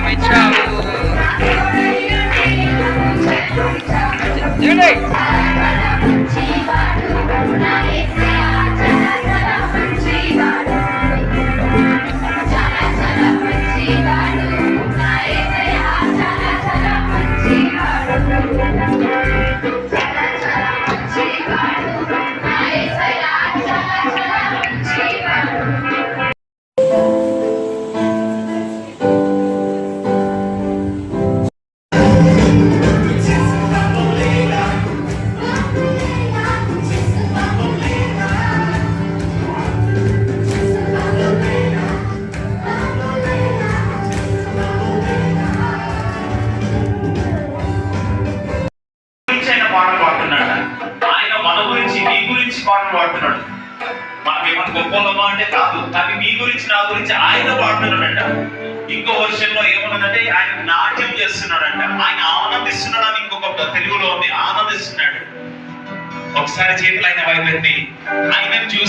బలమిచ్చావు. పాటలు పాడుతున్నాడు ఆయన. మన గురించి మీ గురించి పాటలు పాడుతున్నాడు. మనకేమన్నా గొప్ప అంటే కాదు, కానీ మీ గురించి నా గురించి ఆయన పాడుతున్నాడంట. ఇంకో వర్షన్ లో ఏమన్నదంటే ఆయన నాట్యం చేస్తున్నాడంట. ఆయన ఆనందిస్తున్నాడు అని ఇంకొక తెలుగులో ఉంది, ఆనందిస్తున్నాడు. ఒకసారి చేతులు ఆయన వైపెట్టి ఆయనను చూసి